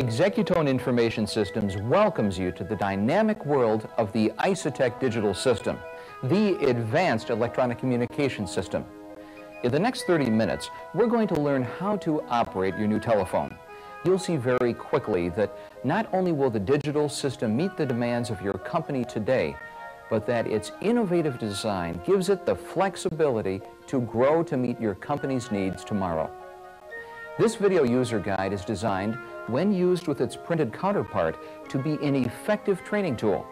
Executone Information Systems welcomes you to the dynamic world of the Isotech digital system, the advanced electronic communication system. In the next 30 minutes, we're going to learn how to operate your new telephone. You'll see very quickly that not only will the digital system meet the demands of your company today, but that its innovative design gives it the flexibility to grow to meet your company's needs tomorrow. This video user guide is designed, when used with its printed counterpart, to be an effective training tool.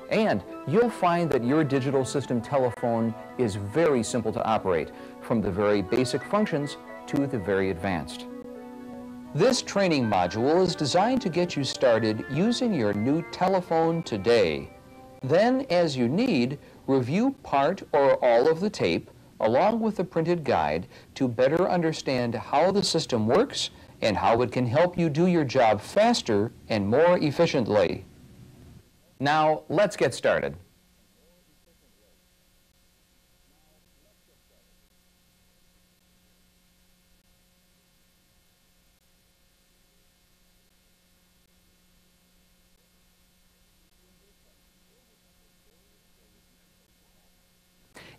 And you'll find that your digital system telephone is very simple to operate, from the very basic functions to the very advanced. This training module is designed to get you started using your new telephone today. Then, as you need, review part or all of the tape along with the printed guide to better understand how the system works and how it can help you do your job faster and more efficiently. Now, let's get started.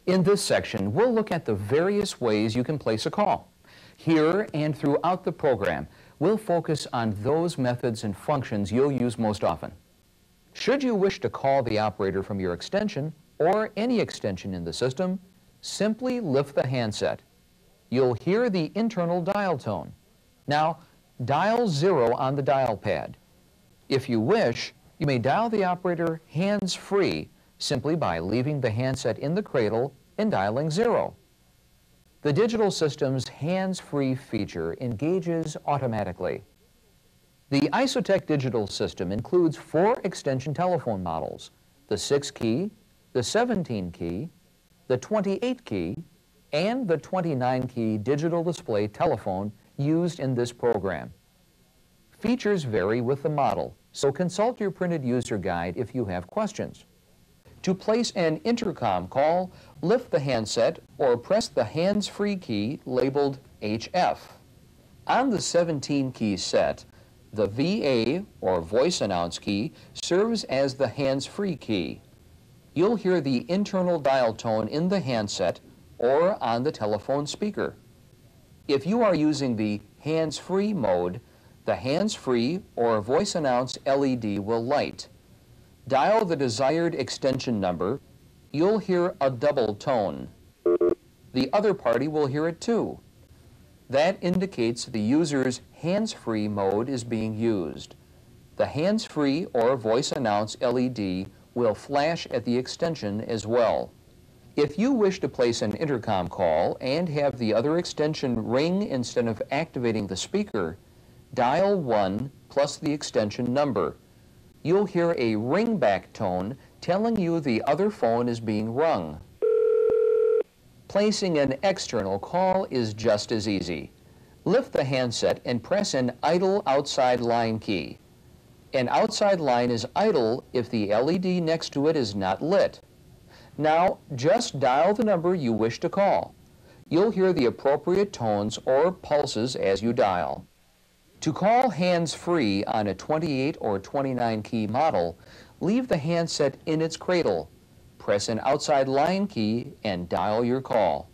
In this section, we'll look at the various ways you can place a call. Here and throughout the program, we'll focus on those methods and functions you'll use most often. Should you wish to call the operator from your extension or any extension in the system, simply lift the handset. You'll hear the internal dial tone. Now, dial 0 on the dial pad. If you wish, you may dial the operator hands-free simply by leaving the handset in the cradle and dialing 0. The digital system's hands-free feature engages automatically. The Isotech digital system includes 4 extension telephone models: the 6-key, the 17-key, the 28-key, and the 29-key digital display telephone used in this program. Features vary with the model, so consult your printed user guide if you have questions. To place an intercom call, lift the handset or press the hands-free key labeled HF. On the 17-key set, the VA, or voice announce key, serves as the hands-free key. You'll hear the internal dial tone in the handset or on the telephone speaker. If you are using the hands-free mode, the hands-free or voice announce LED will light. Dial the desired extension number. You'll hear a double tone. The other party will hear it too. That indicates the user's hands-free mode is being used. The hands-free or voice announce LED will flash at the extension as well. If you wish to place an intercom call and have the other extension ring instead of activating the speaker, dial 1 plus the extension number. You'll hear a ringback tone telling you the other phone is being rung. Placing an external call is just as easy. Lift the handset and press an idle outside line key. An outside line is idle if the LED next to it is not lit. Now, just dial the number you wish to call. You'll hear the appropriate tones or pulses as you dial. To call hands-free on a 28 or 29 key model, leave the handset in its cradle. Press an outside line key and dial your call.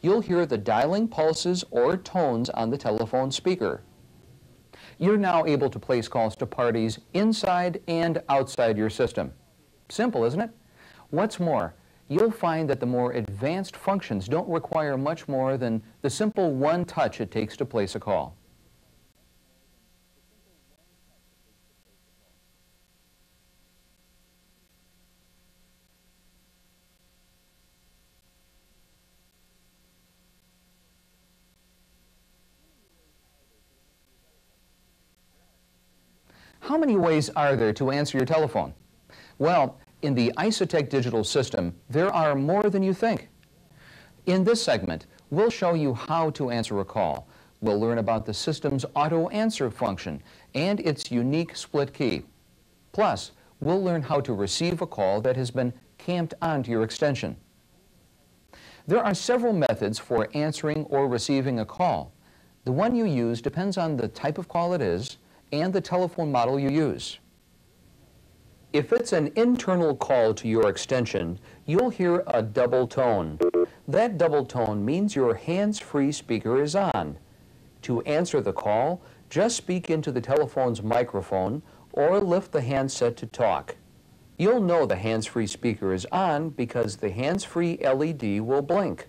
You'll hear the dialing pulses or tones on the telephone speaker. You're now able to place calls to parties inside and outside your system. Simple, isn't it? What's more, you'll find that the more advanced functions don't require much more than the simple one touch it takes to place a call. How many ways are there to answer your telephone? Well, in the Isotech digital system, there are more than you think. In this segment, we'll show you how to answer a call. We'll learn about the system's auto answer function and its unique split key. Plus, we'll learn how to receive a call that has been camped onto your extension. There are several methods for answering or receiving a call. The one you use depends on the type of call it is and the telephone model you use. If it's an internal call to your extension, you'll hear a double tone. That double tone means your hands-free speaker is on. To answer the call, just speak into the telephone's microphone or lift the handset to talk. You'll know the hands-free speaker is on because the hands-free LED will blink.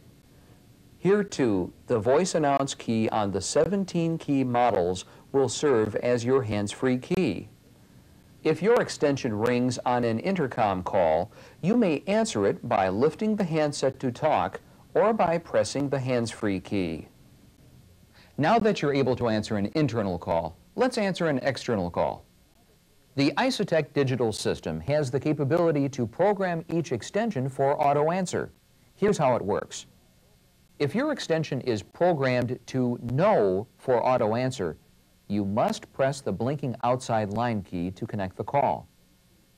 Here too, the voice announce key on the 17-key models will serve as your hands-free key. If your extension rings on an intercom call, you may answer it by lifting the handset to talk or by pressing the hands-free key. Now that you're able to answer an internal call, let's answer an external call. The Isotech digital system has the capability to program each extension for auto answer. Here's how it works. If your extension is programmed to No for auto answer, you must press the blinking outside line key to connect the call.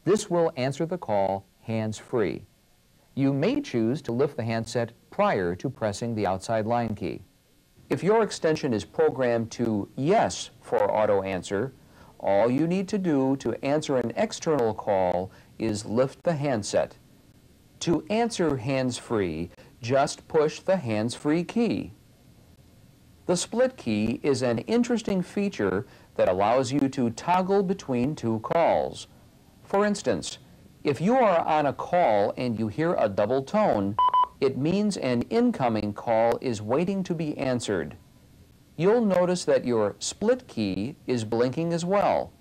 This will answer the call hands-free. You may choose to lift the handset prior to pressing the outside line key. If your extension is programmed to Yes for auto answer, all you need to do to answer an external call is lift the handset. To answer hands-free, just push the hands-free key. The split key is an interesting feature that allows you to toggle between two calls. For instance, if you are on a call and you hear a double tone, it means an incoming call is waiting to be answered. You'll notice that your split key is blinking as well.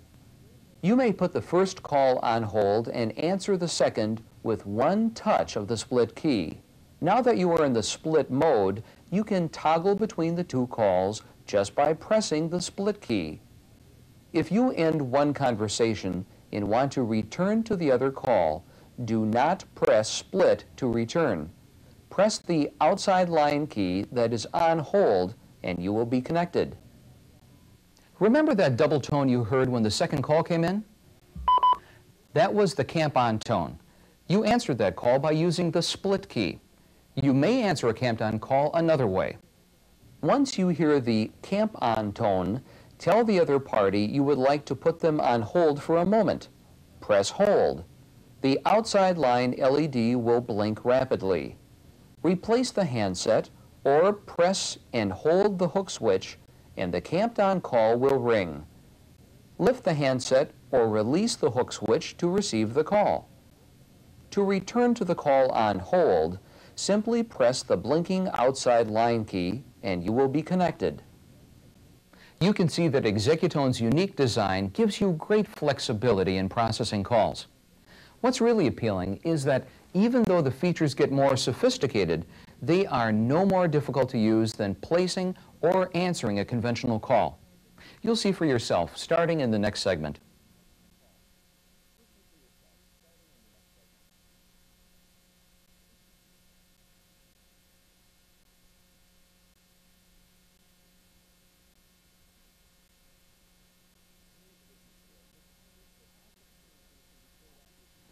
You may put the first call on hold and answer the second with one touch of the split key. Now that you are in the split mode, you can toggle between the two calls just by pressing the split key. If you end one conversation and want to return to the other call, do not press split to return. Press the outside line key that is on hold and you will be connected. Remember that double tone you heard when the second call came in? That was the camp on tone. You answered that call by using the split key. You may answer a camped on call another way. Once you hear the camp on tone, tell the other party you would like to put them on hold for a moment. Press hold. The outside line LED will blink rapidly. Replace the handset or press and hold the hook switch and the camped on call will ring. Lift the handset or release the hook switch to receive the call. To return to the call on hold, simply press the blinking outside line key and you will be connected. You can see that Executone's unique design gives you great flexibility in processing calls. What's really appealing is that even though the features get more sophisticated, they are no more difficult to use than placing or answering a conventional call. You'll see for yourself starting in the next segment.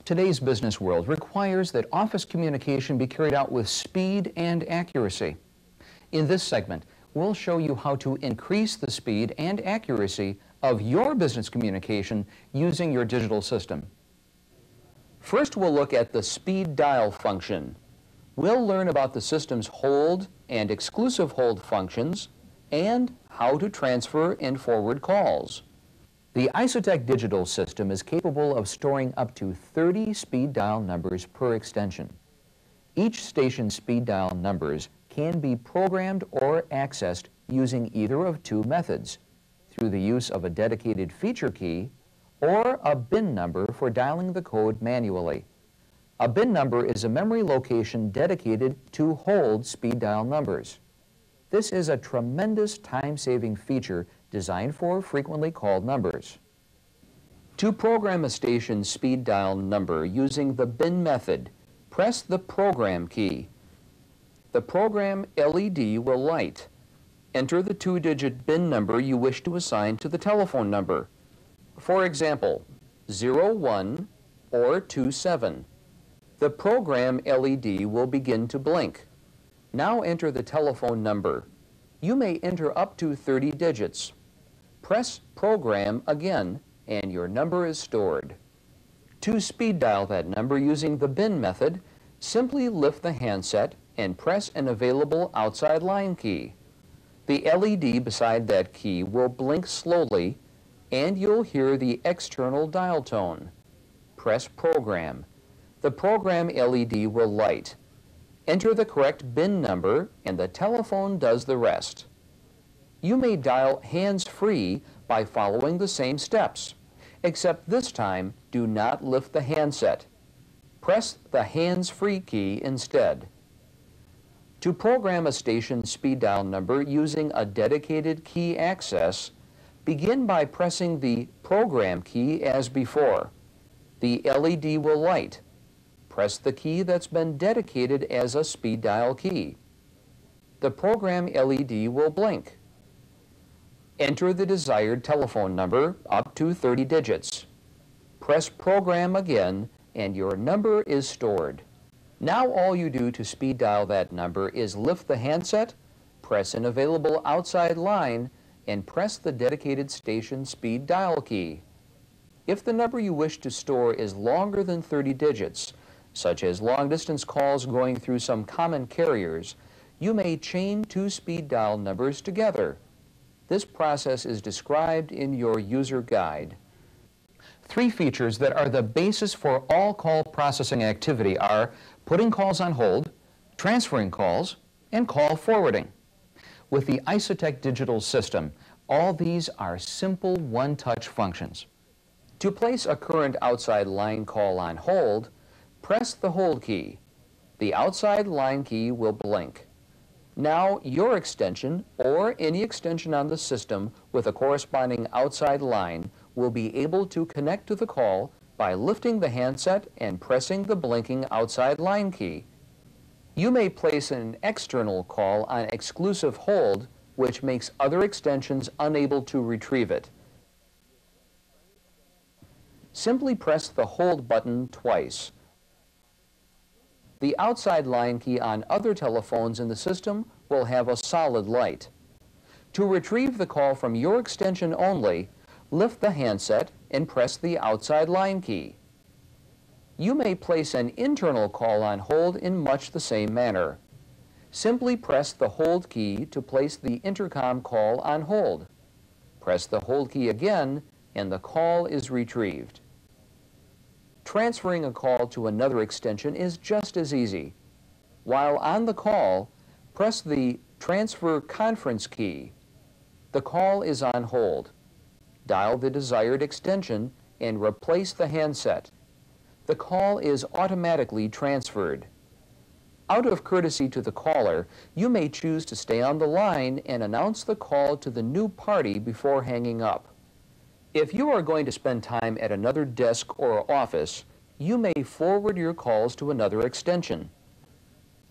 Today's business world requires that office communication be carried out with speed and accuracy. In this segment, we'll show you how to increase the speed and accuracy of your business communication using your digital system. First, we'll look at the speed dial function. We'll learn about the system's hold and exclusive hold functions and how to transfer and forward calls. The Isotech digital system is capable of storing up to 30 speed dial numbers per extension. Each station's speed dial numbers can be programmed or accessed using either of two methods, through the use of a dedicated feature key or a bin number for dialing the code manually. A bin number is a memory location dedicated to hold speed dial numbers. This is a tremendous time-saving feature designed for frequently called numbers. To program a station's speed dial number using the bin method, press the program key. The program LED will light. Enter the two-digit bin number you wish to assign to the telephone number. For example, 01 or 27. The program LED will begin to blink. Now enter the telephone number. You may enter up to 30 digits. Press Program again, and your number is stored. To speed dial that number using the bin method, simply lift the handset and press an available outside line key. The LED beside that key will blink slowly, and you'll hear the external dial tone. Press Program. The program LED will light. Enter the correct bin number, and the telephone does the rest. You may dial hands-free by following the same steps, except this time do not lift the handset. Press the hands-free key instead. To program a station speed dial number using a dedicated key access, begin by pressing the Program key as before. The LED will light. Press the key that's been dedicated as a speed dial key. The program LED will blink. Enter the desired telephone number up to 30 digits. Press Program again, and your number is stored. Now all you do to speed dial that number is lift the handset, press an available outside line, and press the dedicated station speed dial key. If the number you wish to store is longer than 30 digits, such as long-distance calls going through some common carriers, you may chain two speed dial numbers together. This process is described in your user guide. Three features that are the basis for all call processing activity are putting calls on hold, transferring calls, and call forwarding. With the Isotech digital system, all these are simple one-touch functions. To place a current outside line call on hold, press the hold key. The outside line key will blink. Now your extension, or any extension on the system with a corresponding outside line, will be able to connect to the call by lifting the handset and pressing the blinking outside line key. You may place an external call on exclusive hold, which makes other extensions unable to retrieve it. Simply press the hold button twice. The outside line key on other telephones in the system will have a solid light. To retrieve the call from your extension only, lift the handset and press the outside line key. You may place an internal call on hold in much the same manner. Simply press the hold key to place the intercom call on hold. Press the hold key again, and the call is retrieved. Transferring a call to another extension is just as easy. While on the call, press the Transfer Conference key. The call is on hold. Dial the desired extension and replace the handset. The call is automatically transferred. Out of courtesy to the caller, you may choose to stay on the line and announce the call to the new party before hanging up. If you are going to spend time at another desk or office, you may forward your calls to another extension.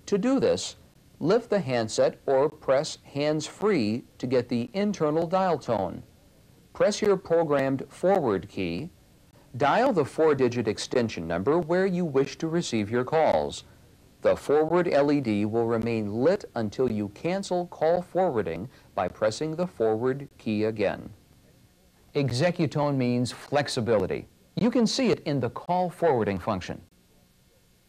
To do this, lift the handset or press hands-free to get the internal dial tone. Press your programmed forward key. Dial the 4-digit extension number where you wish to receive your calls. The forward LED will remain lit until you cancel call forwarding by pressing the forward key again. Executone means flexibility. You can see it in the call forwarding function.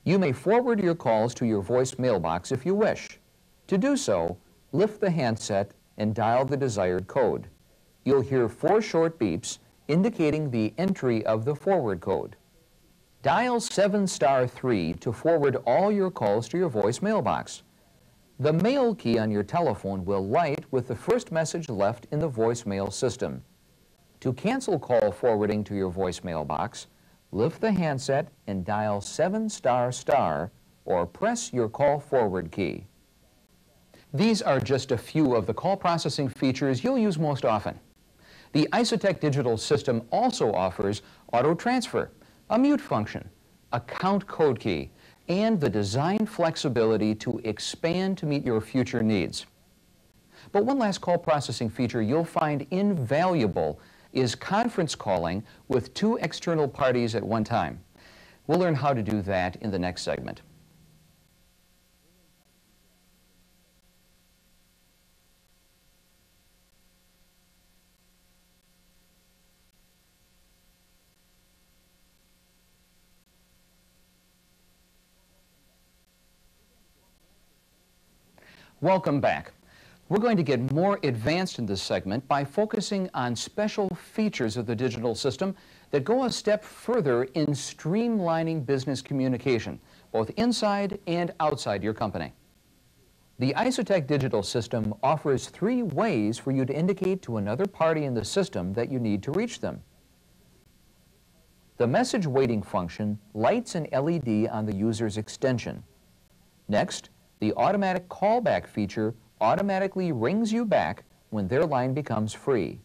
You may forward your calls to your voice mailbox if you wish. To do so, lift the handset and dial the desired code. You'll hear 4 short beeps indicating the entry of the forward code. Dial 7*3 to forward all your calls to your voice mailbox. The mail key on your telephone will light with the first message left in the voicemail system. To cancel call forwarding to your voicemail box, lift the handset and dial 7** or press your call forward key. These are just a few of the call processing features you'll use most often. The Isotech digital system also offers auto transfer, a mute function, a count code key, and the design flexibility to expand to meet your future needs. But one last call processing feature you'll find invaluable is conference calling with 2 external parties at one time. We'll learn how to do that in the next segment. Welcome back. We're going to get more advanced in this segment by focusing on special features of the digital system that go a step further in streamlining business communication, both inside and outside your company. The Isotech digital system offers 3 ways for you to indicate to another party in the system that you need to reach them. The message waiting function lights an LED on the user's extension. Next, the automatic callback feature automatically rings you back when their line becomes free.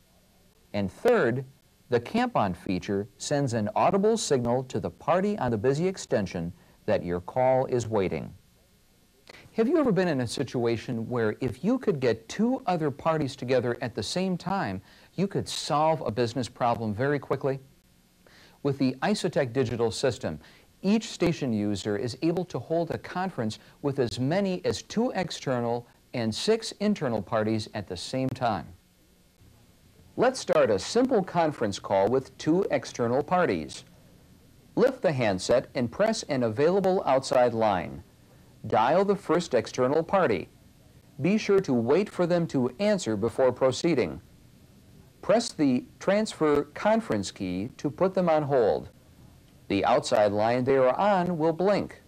And third, the camp-on feature sends an audible signal to the party on the busy extension that your call is waiting. Have you ever been in a situation where if you could get 2 other parties together at the same time, you could solve a business problem very quickly? With the Isotech digital system, each station user is able to hold a conference with as many as 2 external and 6 internal parties at the same time. Let's start a simple conference call with 2 external parties. Lift the handset and press an available outside line. Dial the first external party. Be sure to wait for them to answer before proceeding. Press the transfer conference key to put them on hold. The outside line they are on will blink.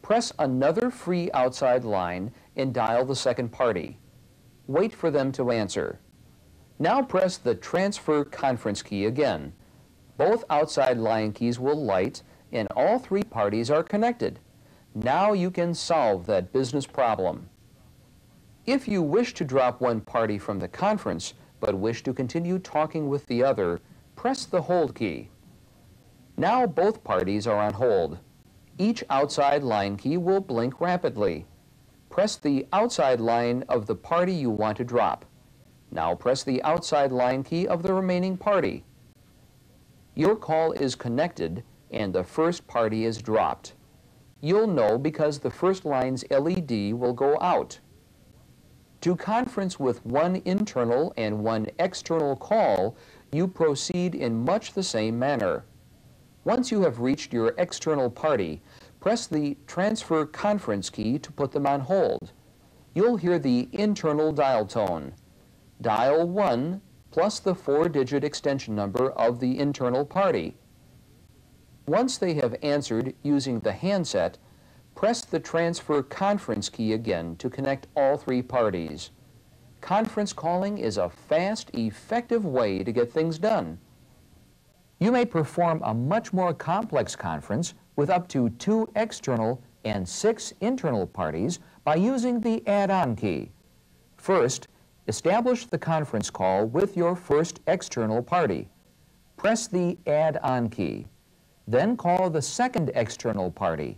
Press another free outside line and dial the second party. Wait for them to answer. Now press the transfer conference key again. Both outside line keys will light and all 3 parties are connected. Now you can solve that business problem. If you wish to drop one party from the conference but wish to continue talking with the other, press the hold key. Now both parties are on hold. Each outside line key will blink rapidly. Press the outside line of the party you want to drop. Now press the outside line key of the remaining party. Your call is connected and the first party is dropped. You'll know because the first line's LED will go out. To conference with 1 internal and 1 external call, you proceed in much the same manner. Once you have reached your external party, press the transfer conference key to put them on hold. You'll hear the internal dial tone. Dial 1 plus the 4-digit extension number of the internal party. Once they have answered using the handset, press the transfer conference key again to connect all 3 parties. Conference calling is a fast, effective way to get things done. You may perform a much more complex conference with up to 2 external and 6 internal parties by using the add-on key. First, establish the conference call with your first external party. Press the add-on key. Then call the second external party.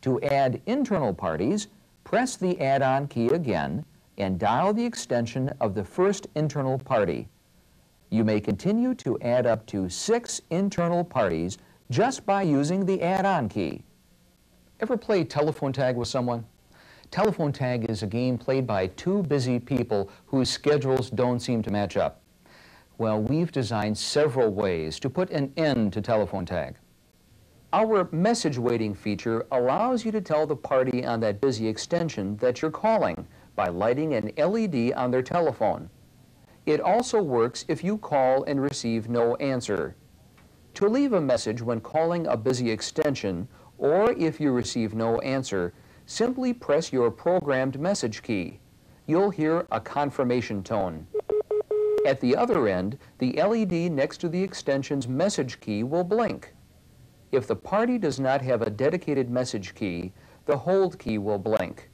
To add internal parties, press the add-on key again and dial the extension of the first internal party. You may continue to add up to 6 internal parties just by using the add-on key. Ever play telephone tag with someone? Telephone tag is a game played by 2 busy people whose schedules don't seem to match up. Well, we've designed several ways to put an end to telephone tag. Our message waiting feature allows you to tell the party on that busy extension that you're calling by lighting an LED on their telephone. It also works if you call and receive no answer. To leave a message when calling a busy extension, or if you receive no answer, simply press your programmed message key. You'll hear a confirmation tone. At the other end, the LED next to the extension's message key will blink. If the party does not have a dedicated message key, the hold key will blink.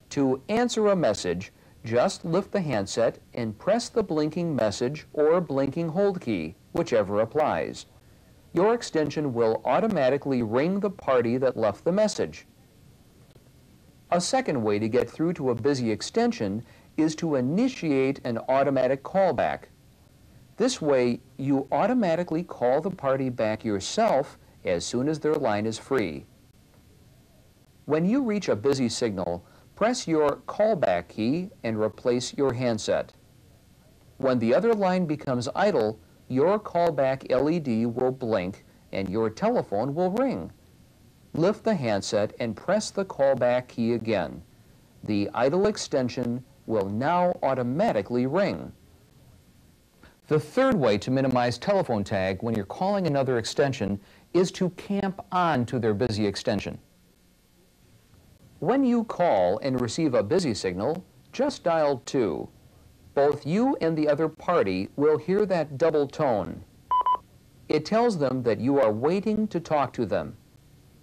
To answer a message, just lift the handset and press the blinking message or blinking hold key, whichever applies. Your extension will automatically ring the party that left the message. A second way to get through to a busy extension is to initiate an automatic callback. This way, you automatically call the party back yourself as soon as their line is free. When you reach a busy signal, press your callback key and replace your handset. When the other line becomes idle, your callback LED will blink and your telephone will ring. Lift the handset and press the callback key again. The idle extension will now automatically ring. The third way to minimize telephone tag when you're calling another extension is to camp on to their busy extension. When you call and receive a busy signal, just dial 2. Both you and the other party will hear that double tone. It tells them that you are waiting to talk to them.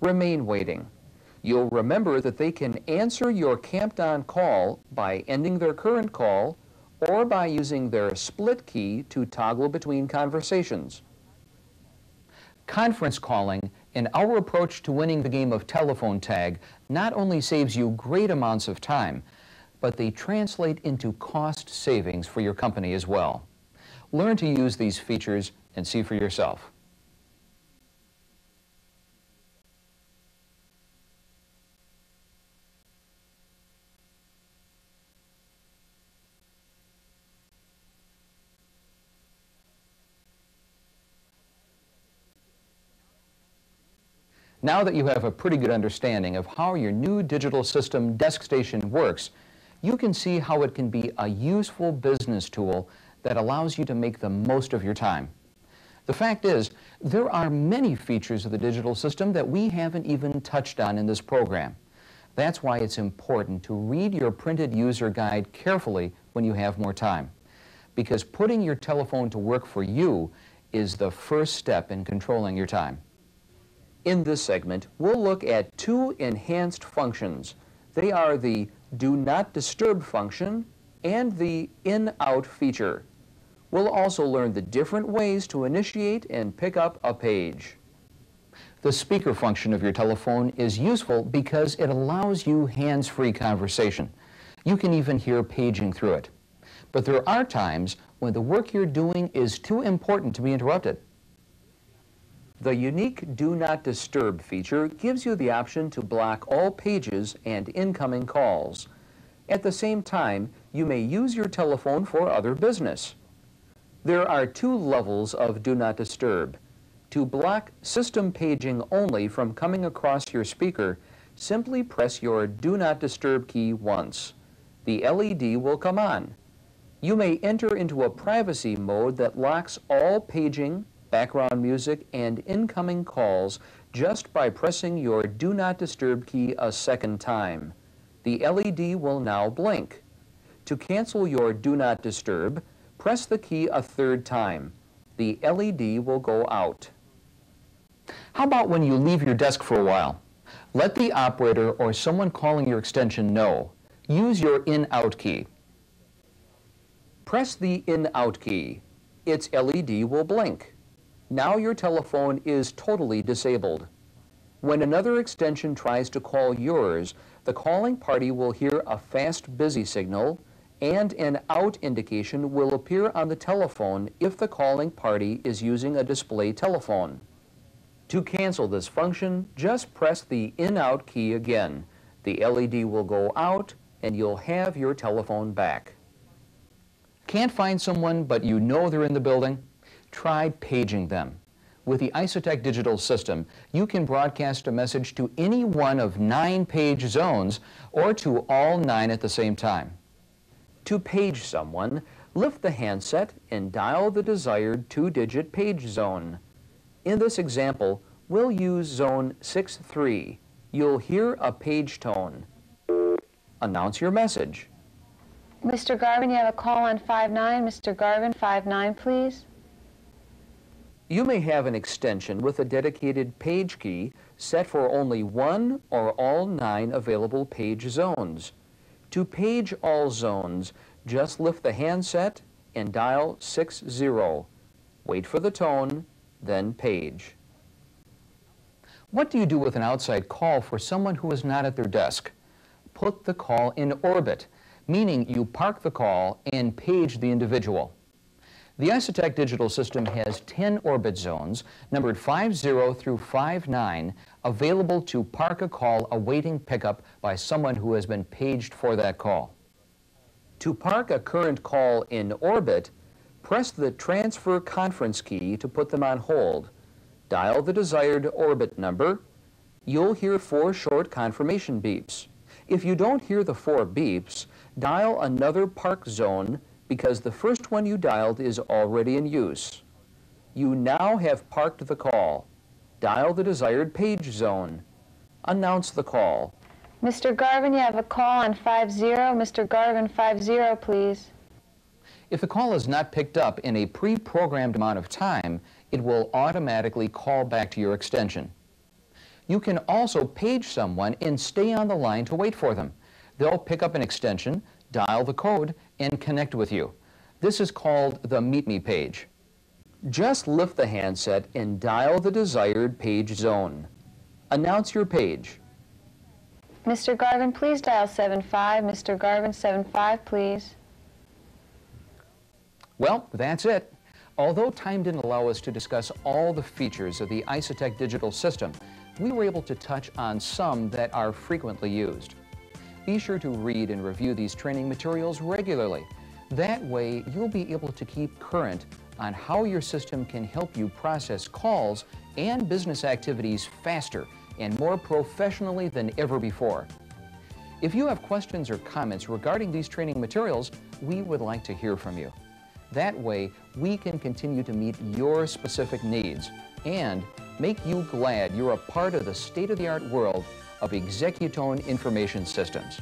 Remain waiting. You'll remember that they can answer your camped-on call by ending their current call or by using their split key to toggle between conversations. Conference calling and our approach to winning the game of telephone tag not only saves you great amounts of time, but they translate into cost savings for your company as well. Learn to use these features and see for yourself. Now that you have a pretty good understanding of how your new digital system desk station works, you can see how it can be a useful business tool that allows you to make the most of your time. The fact is, there are many features of the digital system that we haven't even touched on in this program. That's why it's important to read your printed user guide carefully when you have more time, because putting your telephone to work for you is the first step in controlling your time. In this segment, we'll look at two enhanced functions. They are the Do Not Disturb function and the In-Out feature. We'll also learn the different ways to initiate and pick up a page. The speaker function of your telephone is useful because it allows you hands-free conversation. You can even hear paging through it. But there are times when the work you're doing is too important to be interrupted. The unique Do Not Disturb feature gives you the option to block all pages and incoming calls. At the same time, you may use your telephone for other business. There are two levels of Do Not Disturb. To block system paging only from coming across your speaker, simply press your Do Not Disturb key once. The LED will come on. You may enter into a privacy mode that locks all paging, background music, and incoming calls just by pressing your Do Not Disturb key a second time. The LED will now blink. To cancel your Do Not Disturb, press the key a third time. The LED will go out. How about when you leave your desk for a while? Let the operator or someone calling your extension know. Use your In-Out key. Press the In-Out key. Its LED will blink. Now your telephone is totally disabled. When another extension tries to call yours, the calling party will hear a fast busy signal, and an out indication will appear on the telephone if the calling party is using a display telephone. To cancel this function, just press the In-Out key again. The LED will go out, and you'll have your telephone back. Can't find someone, but you know they're in the building? Try paging them. With the Isotech digital system, you can broadcast a message to any one of 9 page zones or to all 9 at the same time. To page someone, lift the handset and dial the desired 2-digit page zone. In this example, we'll use zone 63. You'll hear a page tone. Announce your message. Mr. Garvin, you have a call on 59. Mr. Garvin, 59, please. You may have an extension with a dedicated page key set for only one or all 9 available page zones. To page all zones, just lift the handset and dial 60. Wait for the tone, then page. What do you do with an outside call for someone who is not at their desk? Put the call in orbit, meaning you park the call and page the individual. The Isotech digital system has 10 orbit zones, numbered 50 through 59, available to park a call awaiting pickup by someone who has been paged for that call. To park a current call in orbit, press the Transfer Conference key to put them on hold. Dial the desired orbit number. You'll hear 4 short confirmation beeps. If you don't hear the 4 beeps, dial another park zone because the first one you dialed is already in use. You now have parked the call. Dial the desired page zone. Announce the call. Mr. Garvin, you have a call on 50. Mr. Garvin, 50, please. If the call is not picked up in a pre-programmed amount of time, it will automatically call back to your extension. You can also page someone and stay on the line to wait for them. They'll pick up an extension, dial the code, and connect with you. This is called the Meet Me page. Just lift the handset and dial the desired page zone. Announce your page. Mr. Garvin, please dial 75. Mr. Garvin, 75, please. Well, that's it. Although time didn't allow us to discuss all the features of the Isotech digital system, we were able to touch on some that are frequently used. Be sure to read and review these training materials regularly. That way, you'll be able to keep current on how your system can help you process calls and business activities faster and more professionally than ever before. If you have questions or comments regarding these training materials, we would like to hear from you. That way, we can continue to meet your specific needs and make you glad you're a part of the state-of-the-art world of Executone information systems.